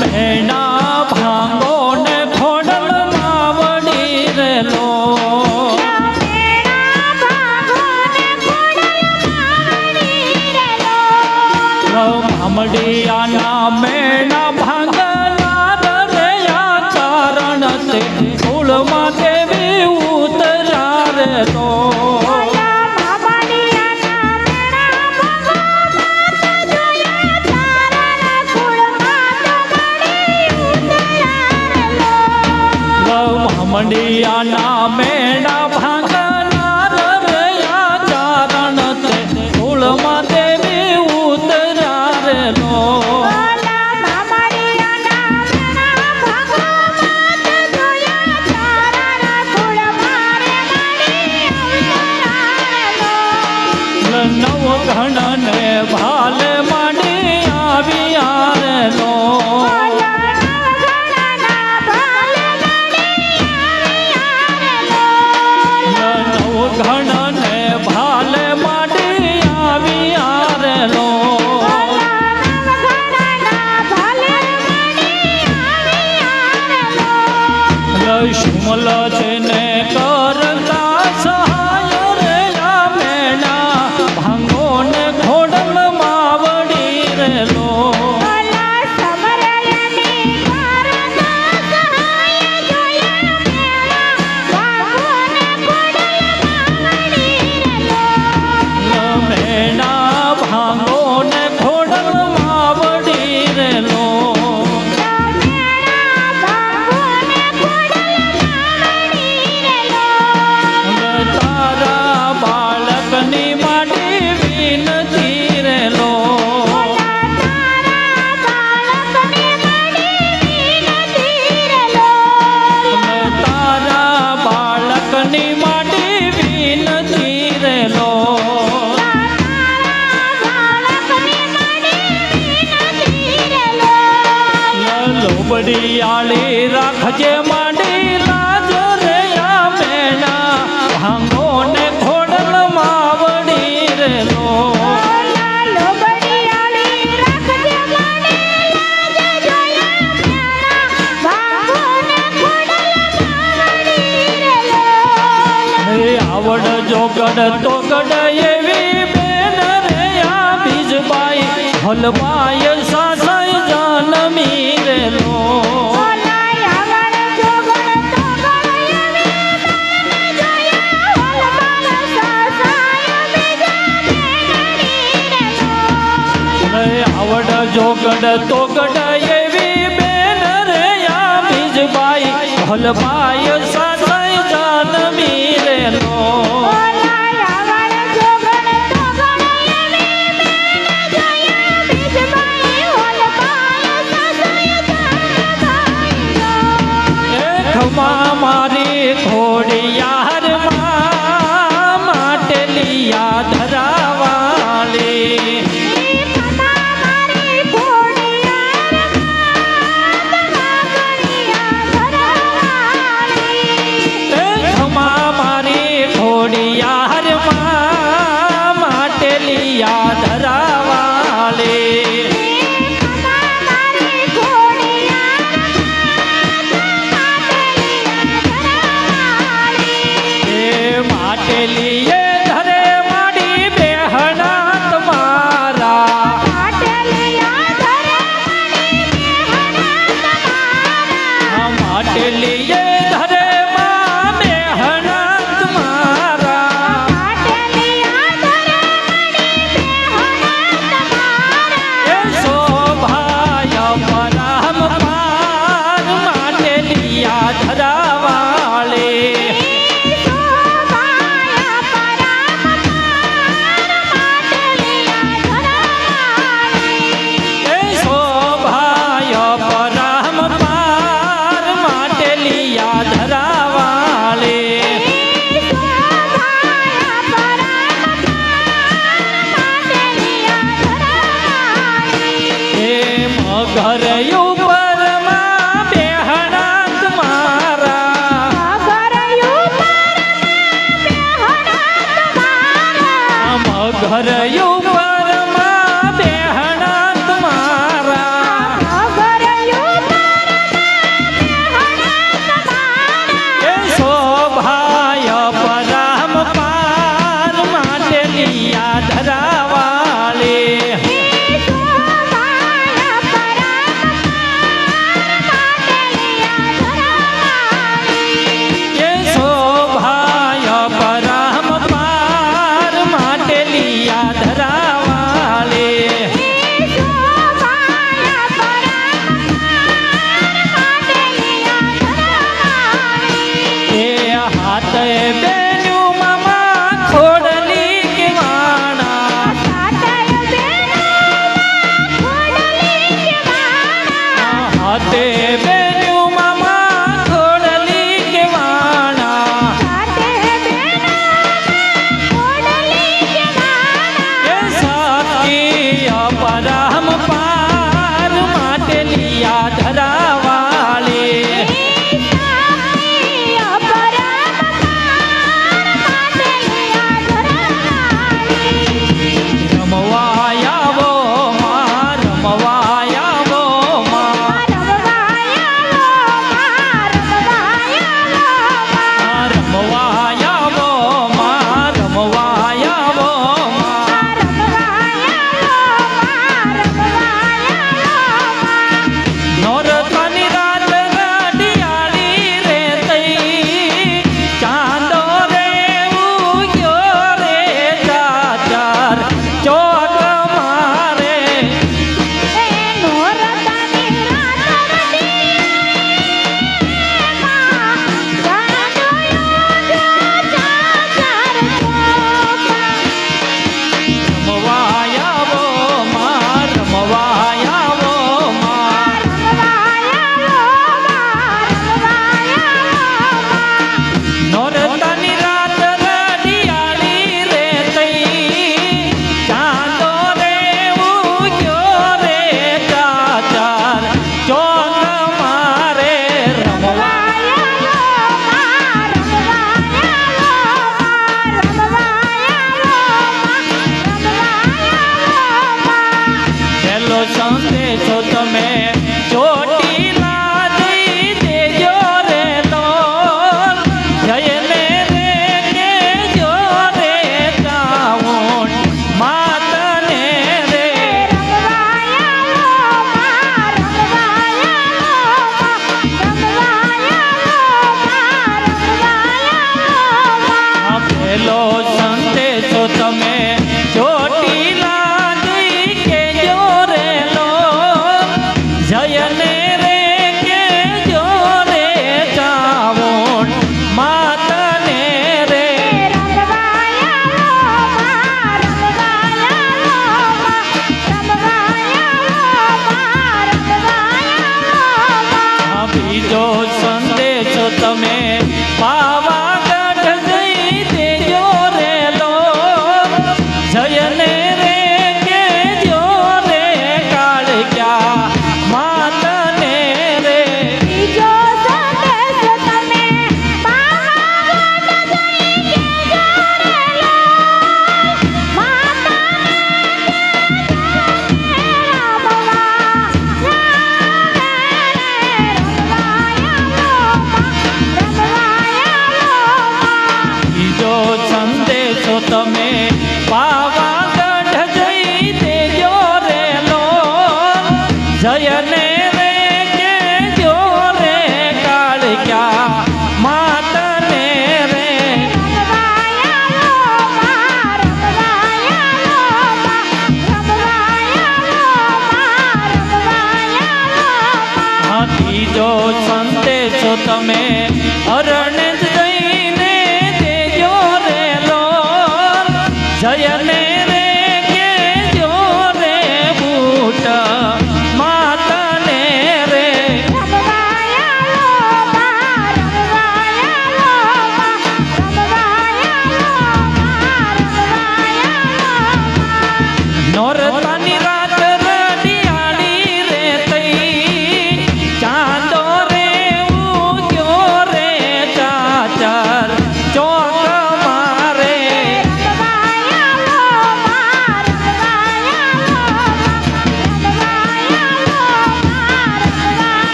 મેણા ભાંગો ને ખોડલ માવડી રેલો મામડિયાના મેણા ભાંગનાર રે આ ચારણ તે કુળમાં દેવી ઉતરા રે તો મામડિયાના મેણા ભાંગનાર રે આ ચારણ તે કુળમાં દેવી ઉતરા રે લો નવ ઘણ ને ભાલે માંડી આવી આરેલો ઘણ ને ભાલે માંડી આવી આરેલો લક્ષ્મલ જેને કરતા સહાય રે આ મેણા ભાંગો ને ખોડલ માવડી રેલો બડિયાળી રાખજે માંડી લાજ રે આ મેણા ભાંગો ને ખોડલ માવડી રેલો આવડ જોગડ તોગડ એવી બેન રે આ બીજબાઈ હલવાય સાસય જનમી રેલો આવડ જોગડ તોગડ એવી બેન રે આ બીજબાઈ હલવાય સાસય જનમી રેલો મારી ખોડિયાર માં માટલિયા ધરાવાલી મારી ખોડિયાર માં માટલિયા ધરાવાલી માટલીએ ધરે માડી બેહણા તમારા માટલીએ ધરે માં બેહણા તમારા એ શોભાય પરામ પાર માટલિયા ધરાવાળે ઘર ઉપર માં બેહણા તમારા ઘર ઉપર માં બેહણા તમારા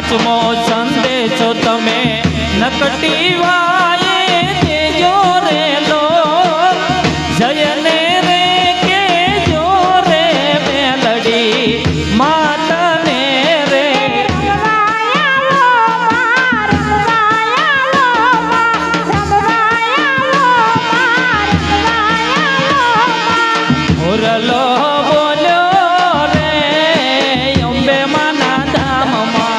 પાંચમો સંદેશો તમે નકટી વાયે દેજો રે લો જયને રે કે જો રે મેલડી માતને રે ઓરલો બોલ્યો રે અંબે માના ધામમાં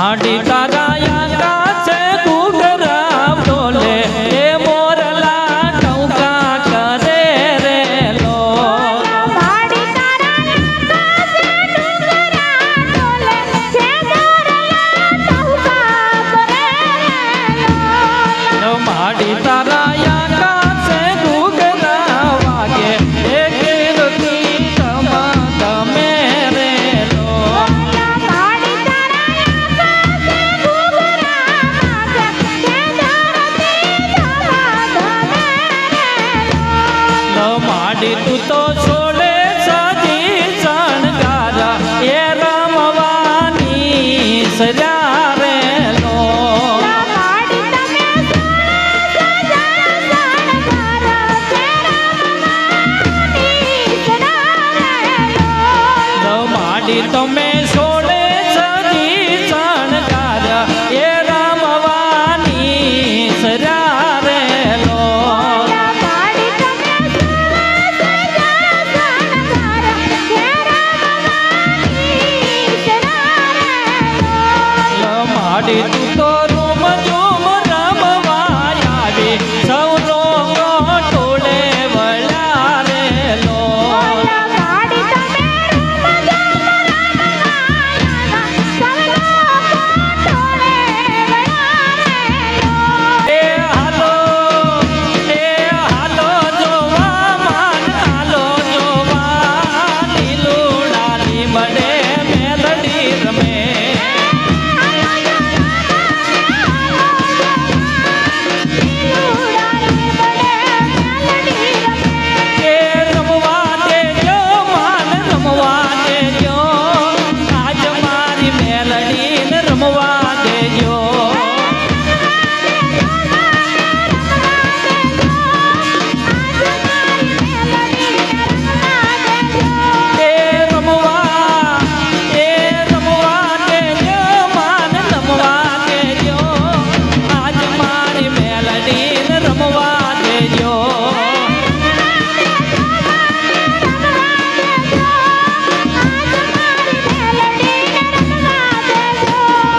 માડી તારા આકાશે ઘૂઘરા ડોલે એ મોરલા ટૌકા કરે રે લો માડી તારા આકાશે ઘૂઘરા ડોલે છે મોરલા ટૌકા કરે લો માડી તારા આકાશે ઘૂઘરા વાગે એ કીર્તિ તમા તમે રે લો માડી તારા આકાશે ઘૂઘરા વાગે છે ધરતી ધમા માડી તું તો છોડે સજી શણગારા એ રમવાની સજા રે લો માડી તમે સજા શણગારા છે રમવાની સરા માડી તમે છોડે સજી શણગારા એ રમવાની સજા રે લો માડી તમે સજા શણગારા માડી તું તો રૂમ ઝૂમ રમવા આવી સૌ રોગો ટોળે વળ્યા રે લો માડી તમે એ હાલો જોવા માન હાલો જોવા લીલુડાની બડે મેલડી રમે એ રમવા દેજો માન રમવા દેજો આજ મારી મેલડીને રમવા દેજો એ રમવા દેજો માન રમવા દેજો આજ મારી મેલડીને રમવા દેજો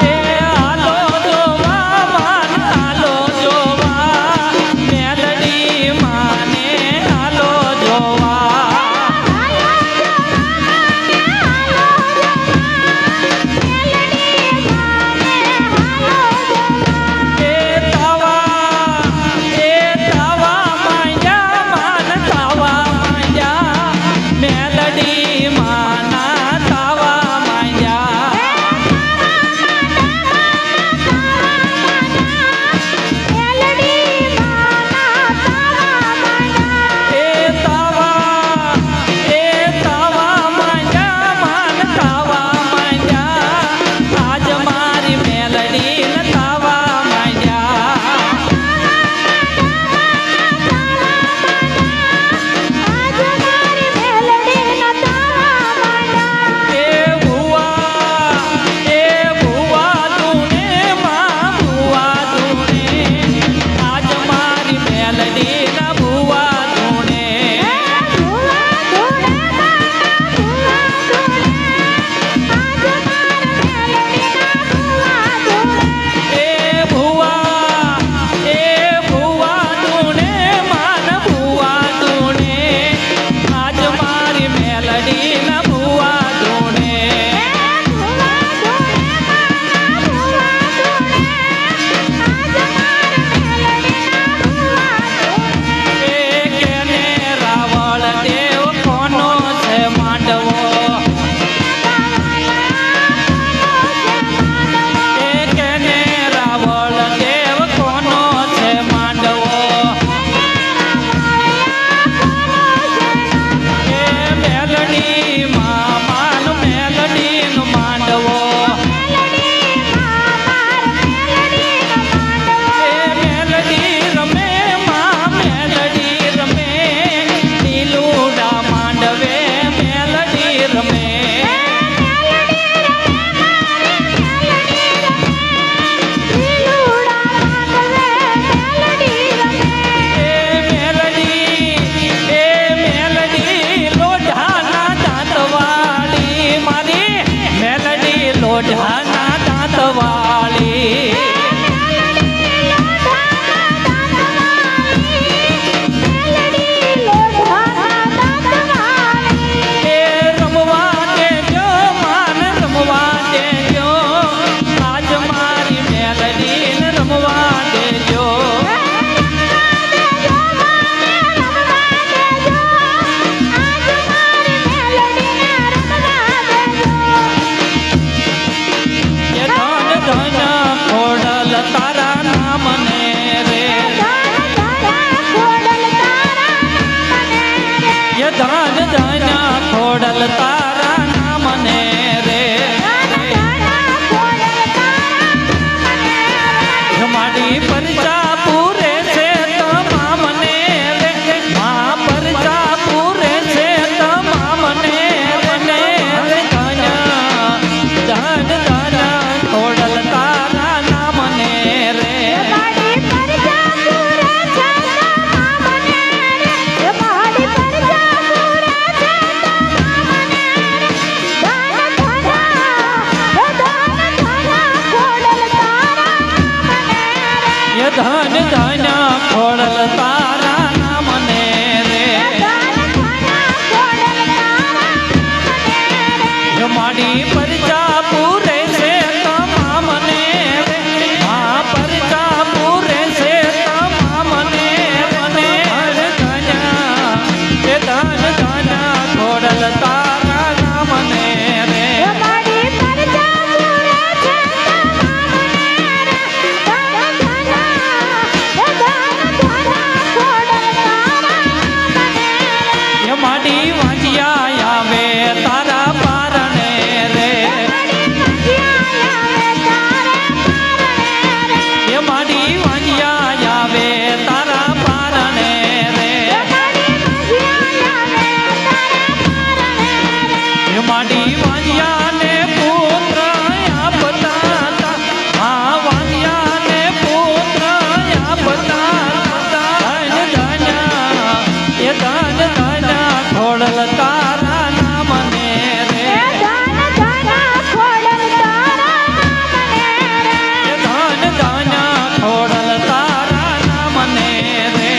એ ખોડલ તારા નામને રે માડી પરચા પૂરે છે તમામને રે મા પરચા પૂરે છે તમામને રે ધન ધન ખોડલ તારા નામને રે ધન ધન ખોડલ તારા નામને રે માડી પરચા પૂરે છે તમામને રે મા પરચા પૂરે છે તમામને મને ધન ધન ખોડલ તારા નામને રે માડી વાંજિયા આવે તારા પારણે રે એ માડી વાંજિયા આવે તારા પારણે રે એ માડી વાંજિયાને પુત્ર આપતા હતા હા વાંજિયાને પુત્ર આપતા ધન ધન એ ધન ધન ખોડલ તારા નામને રે એ ધન ધન ખોડલ તારા નામને રે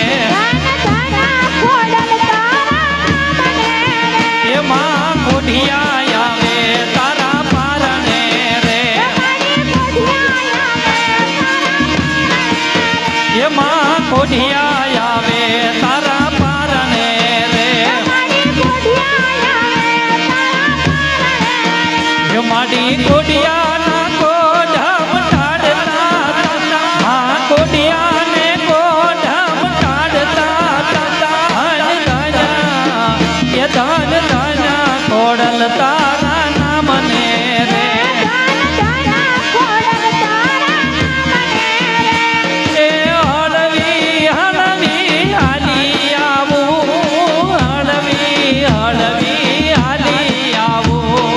એ માં કોઢિયા આવે તારા પારણે રે એ માં કોઢિયા આવે તારા પારણે રે માડી કોડિયાના કોઢમ ટાળતા હા કોડિયાને કોઢમ ટાળતા ધન ધન એ ધન ધન ખોડલ તારા નામને રે એ હળવી હળવી હાલી આવું હળવી હળવી હાલી આવું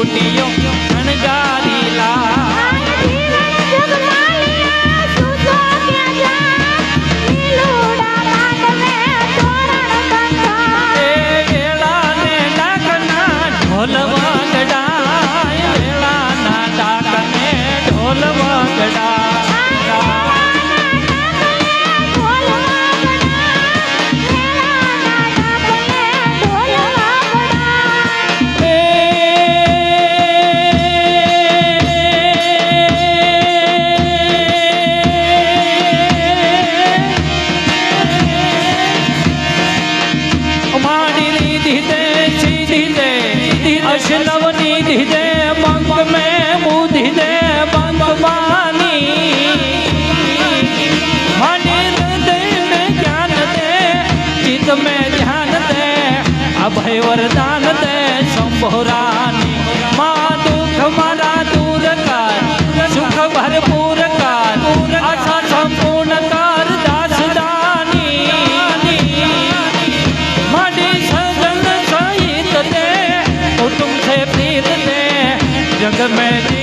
કોટીઓ શણગારી લા જીવન જગમાલિયા સુજો ક્યાં જા લીલુડા માંડવે તોરણ કંઠા એ વેળાને ડાકના ઢોલ વાગડા વેળાના ડાકને ઢોલ વાગડા અશનવની દીધે બંક મેં બુદ્ધિ દે બંક માની માની હૃદય મેં જ્ઞાન દે ચિત્ત મેં ધ્યાન દે અભય વરદાન દે શંભોરાની માં દુઃખ મારા દૂર કર સુખ ભરપૂર કર આશા સંપૂર્ણ કર દાસદાની માડી સજન સહિત દે तुमसे प्रीत दे जग में